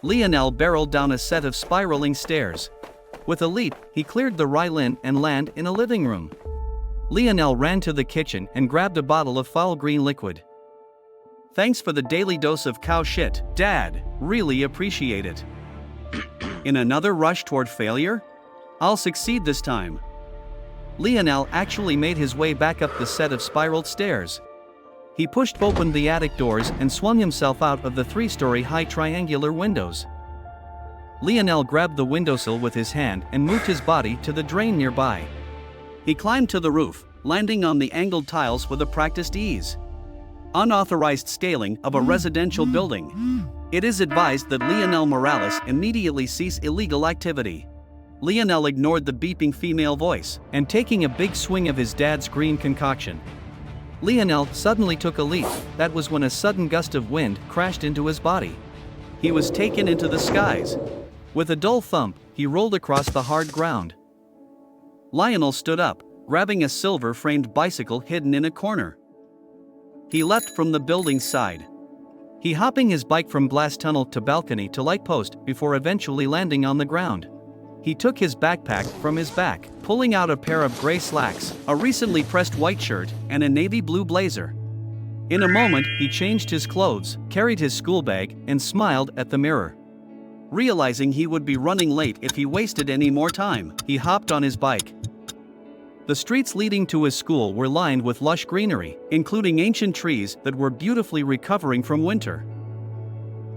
Leonel barreled down a set of spiraling stairs. With a leap, he cleared the Rylin and landed in a living room. Leonel ran to the kitchen and grabbed a bottle of foul green liquid. "Thanks for the daily dose of cow shit, Dad. Really appreciate it." In another rush toward failure? I'll succeed this time. Leonel actually made his way back up the set of spiraled stairs. He pushed open the attic doors and swung himself out of the 3-story high triangular windows. Leonel grabbed the windowsill with his hand and moved his body to the drain nearby. He climbed to the roof, landing on the angled tiles with a practiced ease. Unauthorized scaling of a residential building. It is advised that Leonel Morales immediately cease illegal activity. Leonel ignored the beeping female voice, and taking a big swing of his dad's green concoction. Leonel suddenly took a leap. That was when a sudden gust of wind crashed into his body. He was taken into the skies. With a dull thump, he rolled across the hard ground. Leonel stood up, grabbing a silver-framed bicycle hidden in a corner. He leapt from the building's side. He hopping his bike from glass tunnel to balcony to light post before eventually landing on the ground. He took his backpack from his back, pulling out a pair of gray slacks, a recently pressed white shirt, and a navy blue blazer. In a moment, he changed his clothes, carried his school bag, and smiled at the mirror. Realizing he would be running late if he wasted any more time, he hopped on his bike. The streets leading to his school were lined with lush greenery, including ancient trees that were beautifully recovering from winter.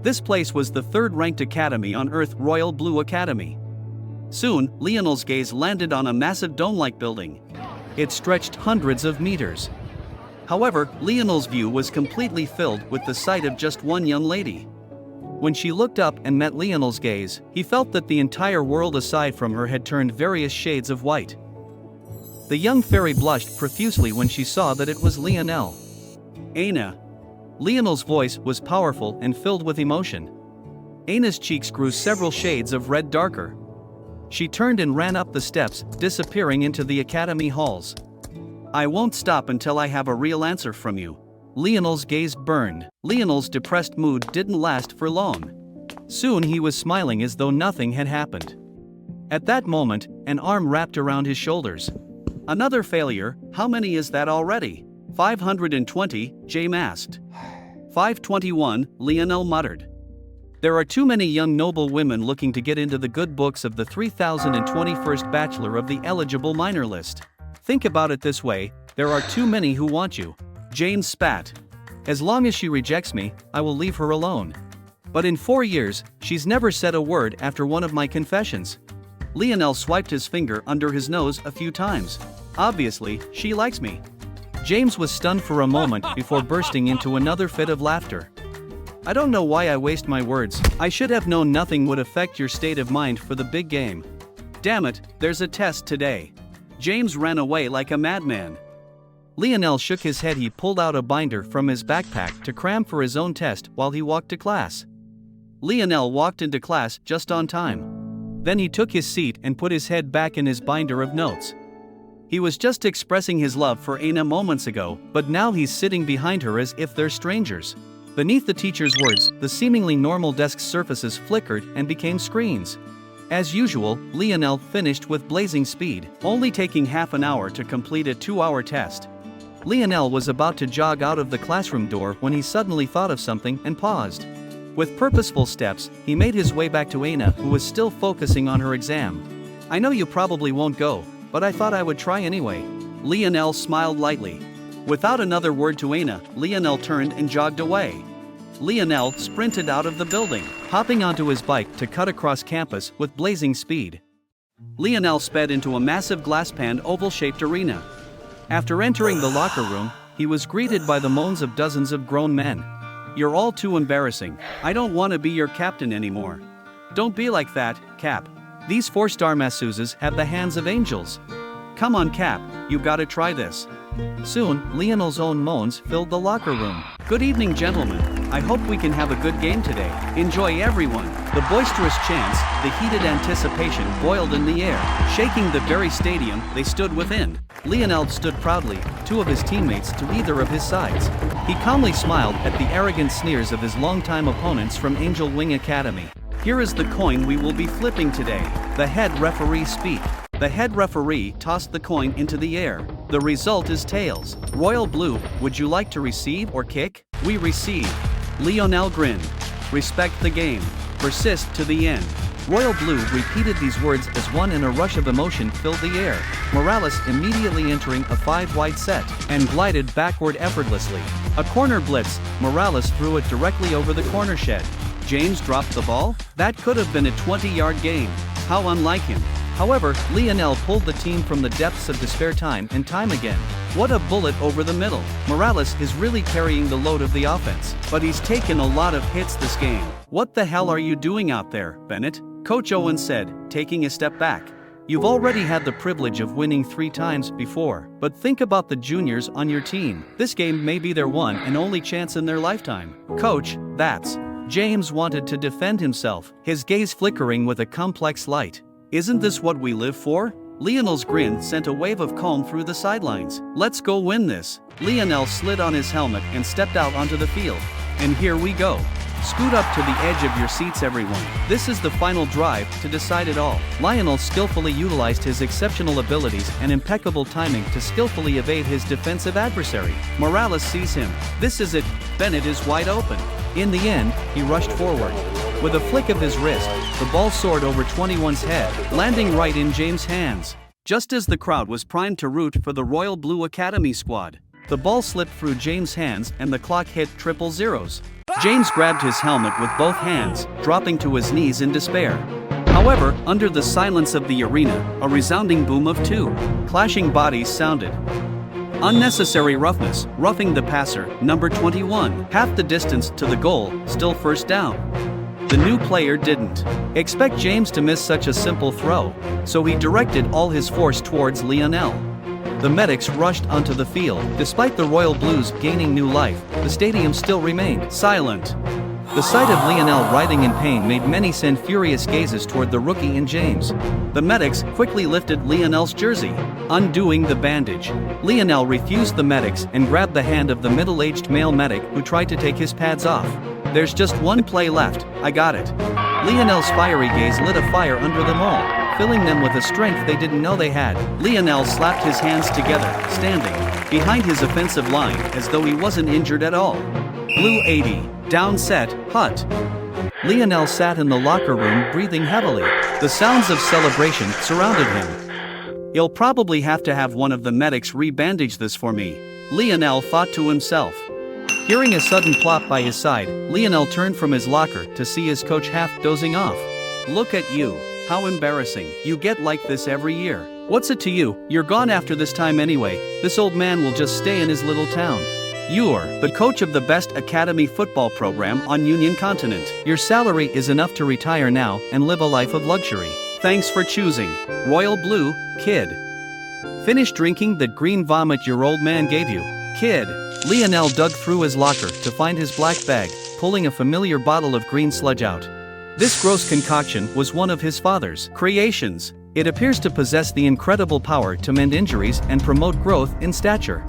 This place was the third-ranked academy on Earth, Royal Blue Academy. Soon, Leonel's gaze landed on a massive dome-like building. It stretched hundreds of meters. However, Leonel's view was completely filled with the sight of just one young lady. When she looked up and met Leonel's gaze, he felt that the entire world aside from her had turned various shades of white. The young fairy blushed profusely when she saw that it was Leonel. "Aina." Leonel's voice was powerful and filled with emotion. Aina's cheeks grew several shades of red darker. She turned and ran up the steps, disappearing into the academy halls. "I won't stop until I have a real answer from you." Leonel's gaze burned. Leonel's depressed mood didn't last for long. Soon he was smiling as though nothing had happened. At that moment, an arm wrapped around his shoulders. "Another failure? How many is that already?" 520, James asked. 521, Leonel muttered. "There are too many young noble women looking to get into the good books of the 3021st Bachelor of the eligible minor list. Think about it this way, there are too many who want you." James spat. "As long as she rejects me, I will leave her alone. But in 4 years, she's never said a word after one of my confessions." Leonel swiped his finger under his nose a few times. "Obviously, she likes me." James was stunned for a moment before bursting into another fit of laughter. "I don't know why I waste my words. I should have known nothing would affect your state of mind for the big game. Damn it, there's a test today." James ran away like a madman. Leonel shook his head. He pulled out a binder from his backpack to cram for his own test while he walked to class. Leonel walked into class just on time. Then he took his seat and put his head back in his binder of notes. He was just expressing his love for Aina moments ago, but now he's sitting behind her as if they're strangers. Beneath the teacher's words, the seemingly normal desk surfaces flickered and became screens. As usual, Leonel finished with blazing speed, only taking half an hour to complete a 2-hour test. Leonel was about to jog out of the classroom door when he suddenly thought of something and paused. With purposeful steps, he made his way back to Aina, who was still focusing on her exam. "I know you probably won't go, but I thought I would try anyway." Leonel smiled lightly. Without another word to Aina, Leonel turned and jogged away. Leonel sprinted out of the building, hopping onto his bike to cut across campus with blazing speed. Leonel sped into a massive glass-panned oval-shaped arena. After entering the locker room, he was greeted by the moans of dozens of grown men. "You're all too embarrassing. I don't want to be your captain anymore." "Don't be like that, Cap. These 4-star masseuses have the hands of angels. Come on, Cap, you gotta try this." Soon, Leonel's own moans filled the locker room. "Good evening, gentlemen. I hope we can have a good game today. Enjoy, everyone." The boisterous chants, the heated anticipation boiled in the air, shaking the very stadium they stood within. Leonel stood proudly, 2 of his teammates to either of his sides. He calmly smiled at the arrogant sneers of his longtime opponents from Angel Wing Academy. Here is the coin we will be flipping today. The head referee speak. The head referee tossed the coin into the air. The result is tails. Royal Blue, would you like to receive or kick? We receive. Leonel grinned. Respect the game. Persist to the end. Royal Blue repeated these words as one in a rush of emotion filled the air. Morales immediately entering a 5-wide set and glided backward effortlessly. A corner blitz, Morales threw it directly over the corner shed. James dropped the ball? That could have been a 20-yard gain. How unlike him. However, Leonel pulled the team from the depths of despair time and time again. What a bullet over the middle. Morales is really carrying the load of the offense, but he's taken a lot of hits this game. What the hell are you doing out there, Bennett? Coach Owen said, taking a step back. You've already had the privilege of winning 3 times before, but think about the juniors on your team. This game may be their one and only chance in their lifetime. Coach, that's... James wanted to defend himself, his gaze flickering with a complex light. Isn't this what we live for? Leonel's grin sent a wave of calm through the sidelines. Let's go win this. Leonel slid on his helmet and stepped out onto the field. And here we go. Scoot up to the edge of your seats, everyone. This is the final drive to decide it all. Leonel skillfully utilized his exceptional abilities and impeccable timing to skillfully evade his defensive adversary. Morales sees him. This is it. Bennett is wide open. In the end, he rushed forward. With a flick of his wrist, the ball soared over 21's head, landing right in James' hands. Just as the crowd was primed to root for the Royal Blue Academy squad, the ball slipped through James' hands and the clock hit triple zeros. James grabbed his helmet with both hands, dropping to his knees in despair. However, under the silence of the arena, a resounding boom of 2 clashing bodies sounded. Unnecessary roughness, roughing the passer, number 21, half the distance to the goal, still first down. The new player didn't expect James to miss such a simple throw, so he directed all his force towards Leonel. The medics rushed onto the field. Despite the Royal Blues gaining new life, the stadium still remained silent. The sight of Leonel writhing in pain made many send furious gazes toward the rookie in James. The medics quickly lifted Leonel's jersey, undoing the bandage. Leonel refused the medics and grabbed the hand of the middle-aged male medic who tried to take his pads off. There's just one play left, I got it. Leonel's fiery gaze lit a fire under them all, filling them with a strength they didn't know they had. Leonel slapped his hands together, standing behind his offensive line as though he wasn't injured at all. Blue 80, down set, hut. Leonel sat in the locker room breathing heavily. The sounds of celebration surrounded him. He'll probably have to have one of the medics re-bandage this for me, Leonel thought to himself. Hearing a sudden plop by his side, Leonel turned from his locker to see his coach half dozing off. Look at you, how embarrassing. You get like this every year. What's it to you? You're gone after this time anyway. This old man will just stay in his little town. You're the coach of the best academy football program on Union Continent. Your salary is enough to retire now and live a life of luxury. Thanks for choosing Royal Blue, kid. Finish drinking that green vomit your old man gave you, kid. Leonel dug through his locker to find his black bag, pulling a familiar bottle of green sludge out. This gross concoction was one of his father's creations. It appears to possess the incredible power to mend injuries and promote growth in stature.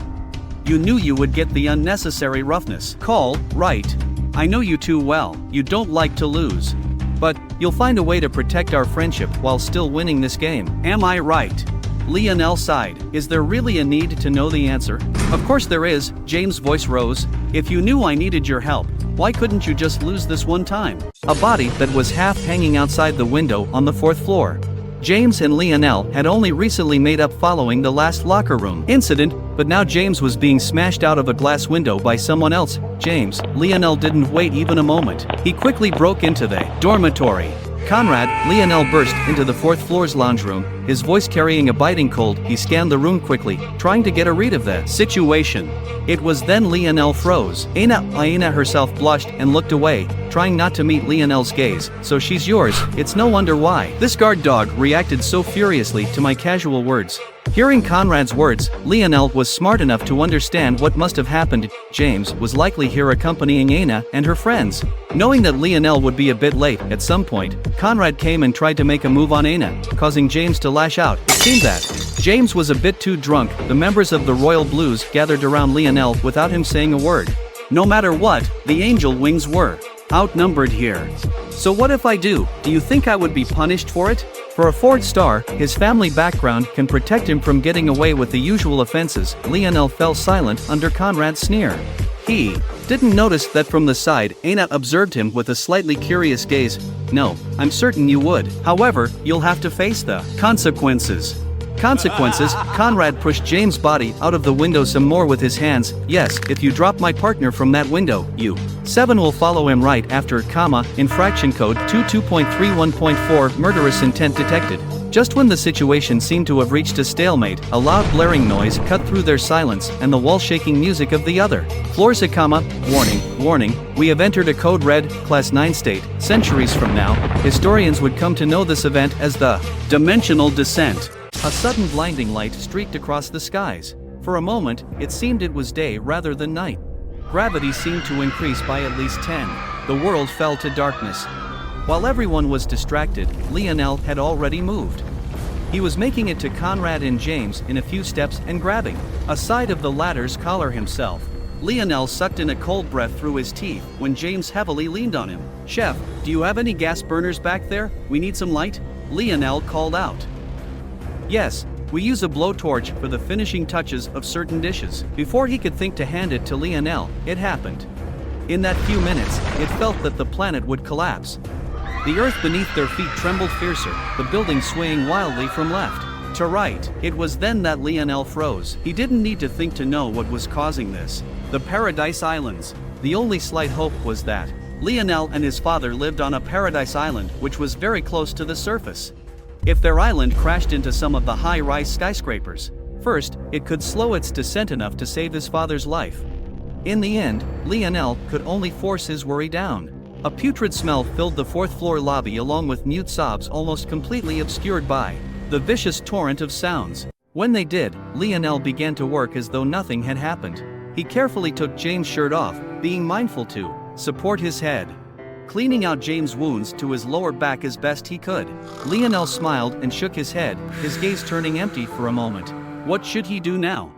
You knew you would get the unnecessary roughness. Call, right. I know you too well. You don't like to lose. But you'll find a way to protect our friendship while still winning this game. Am I right? Leonel sighed. Is there really a need to know the answer? Of course there is, James' voice rose. If you knew I needed your help, why couldn't you just lose this one time? A body that was half hanging outside the window on the 4th floor. James and Leonel had only recently made up following the last locker room incident, but now James was being smashed out of a glass window by someone else. James, Leonel didn't wait even a moment. He quickly broke into the dormitory. Conrad, Leonel burst into the 4th floor's lounge room, his voice carrying a biting cold. He scanned the room quickly, trying to get a read of the situation. It was then Leonel froze. Aina herself blushed and looked away, trying not to meet Leonel's gaze. So she's yours, it's no wonder why. This guard dog reacted so furiously to my casual words. Hearing Conrad's words, Leonel was smart enough to understand what must have happened. James was likely here accompanying Aina and her friends. Knowing that Leonel would be a bit late at some point, Conrad came and tried to make a move on Aina, causing James to lash out. It seemed that James was a bit too drunk. The members of the Royal Blues gathered around Leonel without him saying a word. No matter what, the Angel Wings were outnumbered here. So what if I do? Do you think I would be punished for it? For a Ford star, his family background can protect him from getting away with the usual offenses. Leonel fell silent under Conrad's sneer. He didn't notice that from the side. Aina observed him with a slightly curious gaze. No, I'm certain you would. However, you'll have to face the consequences. Consequences? Conrad pushed James' body out of the window some more with his hands. Yes, if you drop my partner from that window, you 7 will follow him right after, infraction code 22.31.4 murderous intent detected. Just when the situation seemed to have reached a stalemate, a loud blaring noise cut through their silence and the wall-shaking music of the other floors. Warning, we have entered a code red, class 9 state. Centuries from now, historians would come to know this event as the dimensional descent. A sudden blinding light streaked across the skies. For a moment, it seemed it was day rather than night. Gravity seemed to increase by at least 10. The world fell to darkness. While everyone was distracted, Leonel had already moved. He was making it to Conrad and James in a few steps and grabbing a side of the latter's collar himself. Leonel sucked in a cold breath through his teeth when James heavily leaned on him. Chef, do you have any gas burners back there? We need some light? Leonel called out. Yes, we use a blowtorch for the finishing touches of certain dishes. Before he could think to hand it to Leonel, it happened. In that few minutes, it felt that the planet would collapse. The earth beneath their feet trembled fiercer, the building swaying wildly from left to right. It was then that Leonel froze. He didn't need to think to know what was causing this. The Paradise Islands. The only slight hope was that Leonel and his father lived on a paradise island which was very close to the surface. If their island crashed into some of the high-rise skyscrapers, first, it could slow its descent enough to save his father's life. In the end, Leonel could only force his worry down. A putrid smell filled the fourth-floor lobby along with mute sobs almost completely obscured by the vicious torrent of sounds. When they did, Leonel began to work as though nothing had happened. He carefully took James' shirt off, being mindful to support his head, cleaning out James' wounds to his lower back as best he could. Leonel smiled and shook his head, his gaze turning empty for a moment. What should he do now?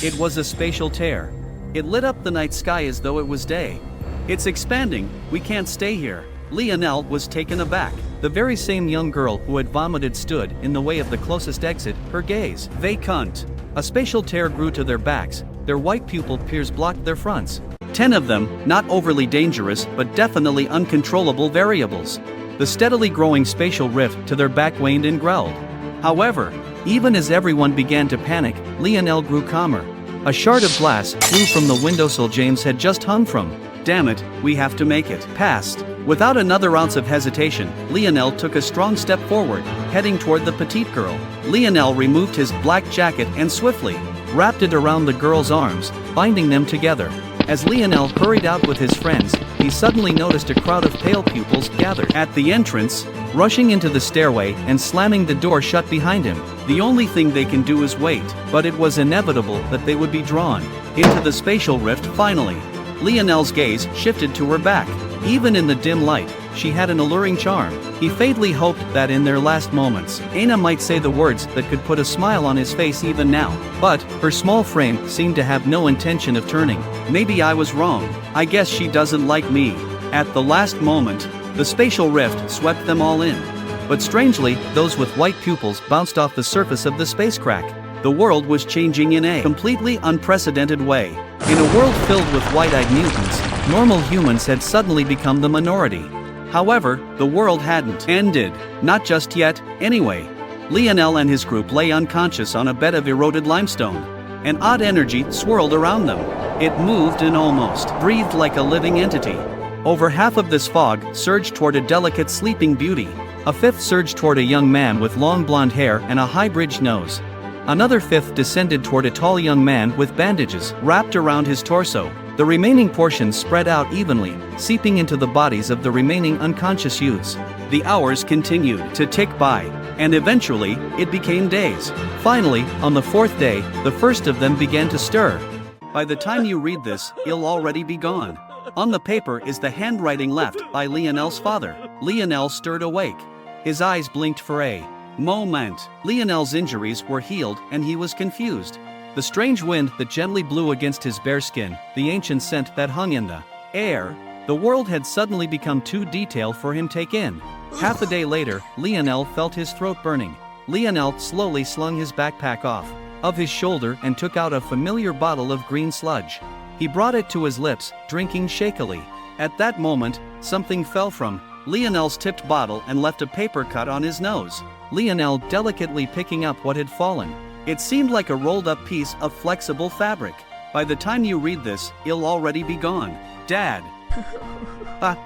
It was a spatial tear. It lit up the night sky as though it was day. It's expanding, we can't stay here. Leonel was taken aback. The very same young girl who had vomited stood in the way of the closest exit, her gaze vacant. A spatial tear grew to their backs, their white pupil tears blocked their fronts. 10 of them, not overly dangerous but definitely uncontrollable variables. The steadily growing spatial rift to their back waned and growled. However, even as everyone began to panic, Leonel grew calmer. A shard of glass flew from the windowsill James had just hung from. Damn it, we have to make it past. Without another ounce of hesitation, Leonel took a strong step forward, heading toward the petite girl. Leonel removed his black jacket and swiftly wrapped it around the girl's arms, binding them together. As Leonel hurried out with his friends, he suddenly noticed a crowd of pale pupils gathered at the entrance, rushing into the stairway and slamming the door shut behind him. The only thing they can do is wait, but it was inevitable that they would be drawn into the spatial rift finally. Leonel's gaze shifted to her back. Even in the dim light, she had an alluring charm. He faintly hoped that in their last moments, Aina might say the words that could put a smile on his face even now. But her small frame seemed to have no intention of turning. Maybe I was wrong. I guess she doesn't like me. At the last moment, the spatial rift swept them all in. But strangely, those with white pupils bounced off the surface of the space crack. The world was changing in a completely unprecedented way. In a world filled with white-eyed mutants, normal humans had suddenly become the minority. However, the world hadn't ended. Not just yet, anyway. Leonel and his group lay unconscious on a bed of eroded limestone. An odd energy swirled around them. It moved and almost breathed like a living entity. Over half of this fog surged toward a delicate sleeping beauty. A fifth surged toward a young man with long blonde hair and a high-bridged nose. Another fifth descended toward a tall young man with bandages wrapped around his torso. The remaining portions spread out evenly, seeping into the bodies of the remaining unconscious youths. The hours continued to tick by, and eventually, it became days. Finally, on the fourth day, the first of them began to stir. By the time you read this, it'll already be gone. On the paper is the handwriting left by Leonel's father. Leonel stirred awake. His eyes blinked for a moment. Leonel's injuries were healed and he was confused. The strange wind that gently blew against his bare skin, the ancient scent that hung in the air, The world had suddenly become too detailed for him to take in. Half a day later, Leonel felt his throat burning. Leonel slowly slung his backpack off of his shoulder and took out a familiar bottle of green sludge. He brought it to his lips, drinking shakily. At that moment, something fell from Leonel's tipped bottle and left a paper cut on his nose. Leonel delicately picking up what had fallen. It seemed like a rolled-up piece of flexible fabric. By the time you read this, it'll already be gone. Dad.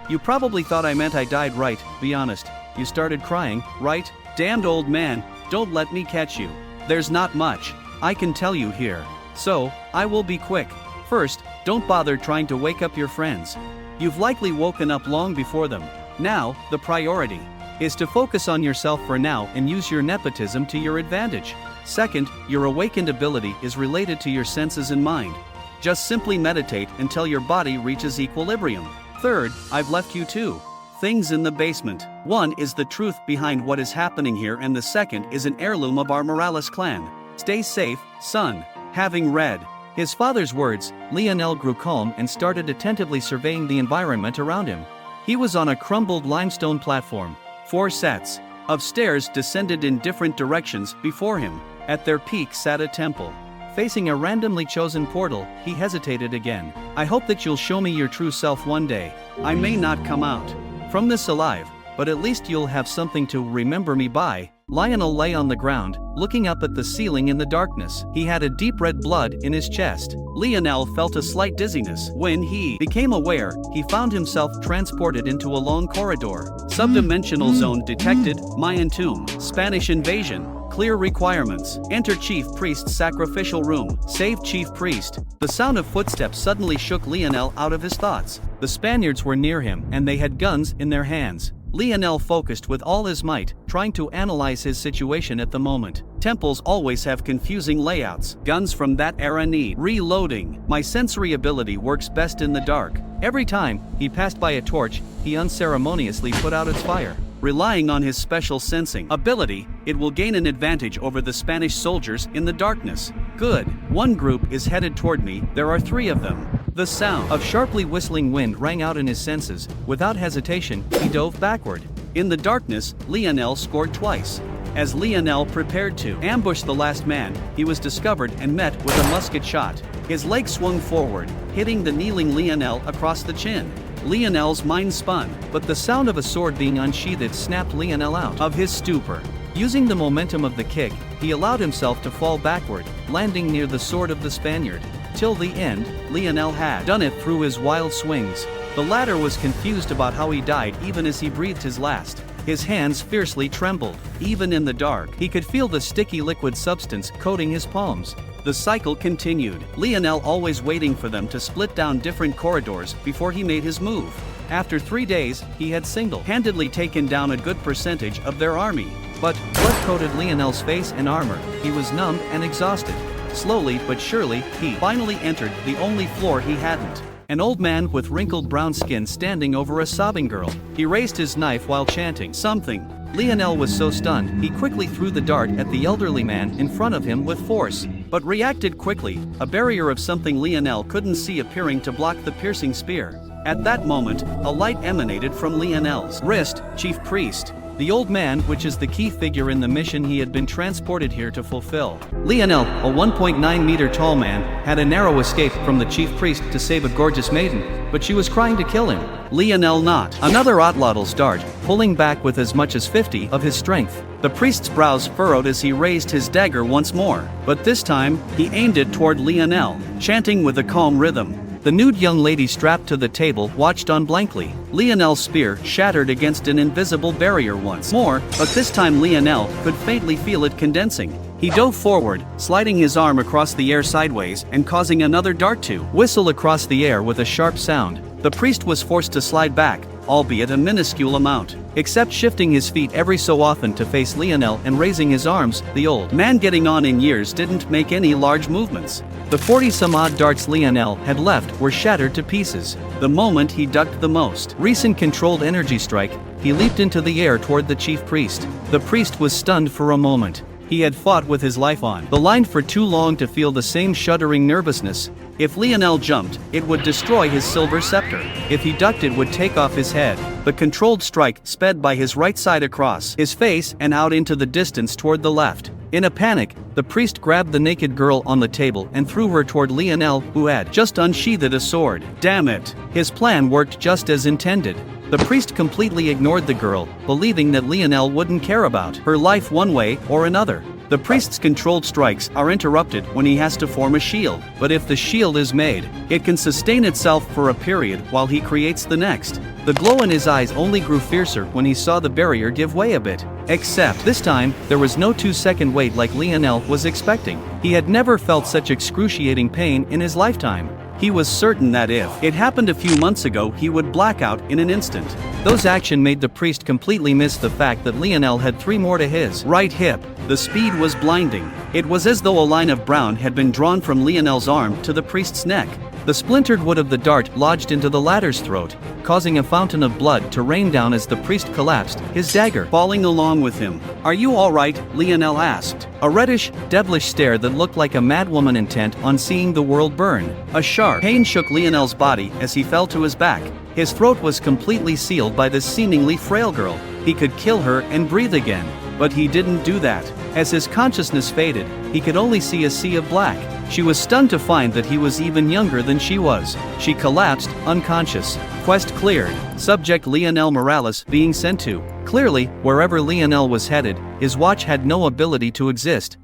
You probably thought I meant I died, right? Be honest. You started crying, right? Damned old man, don't let me catch you. There's not much I can tell you here. So, I will be quick. First, don't bother trying to wake up your friends. You've likely woken up long before them. Now, the priority is to focus on yourself for now and use your nepotism to your advantage. Second, your awakened ability is related to your senses and mind. Just simply meditate until your body reaches equilibrium. Third, I've left you two things in the basement. One is the truth behind what is happening here, and the second is an heirloom of our Morales clan. Stay safe, son. Having read his father's words, Leonel grew calm and started attentively surveying the environment around him. He was on a crumbled limestone platform. 4 sets of stairs descended in different directions before him. At their peak sat a temple. Facing a randomly chosen portal, he hesitated again. I hope that you'll show me your true self one day. I may not come out from this alive, but at least you'll have something to remember me by. Leonel lay on the ground, looking up at the ceiling in the darkness. He had a deep red blood in his chest. Leonel felt a slight dizziness. When he became aware, he found himself transported into a long corridor. Subdimensional zone detected, Mayan tomb, Spanish invasion. Clear requirements. Enter Chief Priest's sacrificial room. Save Chief Priest. The sound of footsteps suddenly shook Leonel out of his thoughts. The Spaniards were near him, and they had guns in their hands. Leonel focused with all his might, trying to analyze his situation at the moment. Temples always have confusing layouts. Guns from that era need reloading. My sensory ability works best in the dark. Every time he passed by a torch, he unceremoniously put out its fire. Relying on his special sensing ability, it will gain an advantage over the Spanish soldiers in the darkness. Good. One group is headed toward me. There are 3 of them. The sound of sharply whistling wind rang out in his senses. Without hesitation, he dove backward. In the darkness, Leonel scored twice. As Leonel prepared to ambush the last man, he was discovered and met with a musket shot. His leg swung forward, hitting the kneeling Leonel across the chin. Leonel's mind spun, but the sound of a sword being unsheathed snapped Leonel out of his stupor. Using the momentum of the kick, he allowed himself to fall backward, landing near the sword of the Spaniard. Till the end, Leonel had done it through his wild swings. The latter was confused about how he died even as he breathed his last. His hands fiercely trembled. Even in the dark, he could feel the sticky liquid substance coating his palms. The cycle continued, Leonel always waiting for them to split down different corridors before he made his move. After 3 days, he had single-handedly taken down a good percentage of their army. But blood coated Leonel's face and armor. He was numb and exhausted. Slowly but surely, he finally entered the only floor he hadn't. An old man with wrinkled brown skin standing over a sobbing girl. He raised his knife while chanting something. Leonel was so stunned, he quickly threw the dart at the elderly man in front of him with force, but reacted quickly, a barrier of something Leonel couldn't see appearing to block the piercing spear. At that moment, a light emanated from Leonel's wrist. Chief Priest. The old man, which is the key figure in the mission he had been transported here to fulfill. Leonel, a 1.9-meter tall man, had a narrow escape from the chief priest to save a gorgeous maiden, but she was trying to kill him. Leonel not. Another Otlottl's dart, pulling back with as much as 50 of his strength. The priest's brows furrowed as he raised his dagger once more, but this time, he aimed it toward Leonel, chanting with a calm rhythm. The nude young lady strapped to the table watched on blankly. Leonel's spear shattered against an invisible barrier once more, but this time Leonel could faintly feel it condensing. He dove forward, sliding his arm across the air sideways and causing another dart to whistle across the air with a sharp sound. The priest was forced to slide back, albeit a minuscule amount, except shifting his feet every so often to face Leonel and raising his arms. The old man, getting on in years, didn't make any large movements. The 40-some-odd darts Leonel had left were shattered to pieces. The moment he ducked the most recent controlled energy strike, he leaped into the air toward the chief priest. The priest was stunned for a moment. He had fought with his life on the line for too long to feel the same shuddering nervousness. If Leonel jumped, it would destroy his silver scepter. If he ducked, it would take off his head. The controlled strike sped by his right side across his face and out into the distance toward the left. In a panic, the priest grabbed the naked girl on the table and threw her toward Leonel, who had just unsheathed a sword. Damn it! His plan worked just as intended. The priest completely ignored the girl, believing that Leonel wouldn't care about her life one way or another. The priest's controlled strikes are interrupted when he has to form a shield, but if the shield is made, it can sustain itself for a period while he creates the next. The glow in his eyes only grew fiercer when he saw the barrier give way a bit. Except, this time, there was no 2-second wait like Leonel was expecting. He had never felt such excruciating pain in his lifetime. He was certain that if it happened a few months ago, he would black out in an instant. Those action made the priest completely miss the fact that Leonel had 3 more to his right hip. The speed was blinding. It was as though a line of brown had been drawn from Leonel's arm to the priest's neck. The splintered wood of the dart lodged into the latter's throat, causing a fountain of blood to rain down as the priest collapsed, his dagger falling along with him. "Are you all right?" Leonel asked. A reddish, devilish stare that looked like a madwoman intent on seeing the world burn. A sharp pain shook Leonel's body as he fell to his back. His throat was completely sealed by this seemingly frail girl. He could kill her and breathe again. But he didn't do that. As his consciousness faded, he could only see a sea of black. She was stunned to find that he was even younger than she was. She collapsed, unconscious. Quest cleared. Subject Leonel Morales being sent to. Clearly, wherever Leonel was headed, his watch had no ability to exist.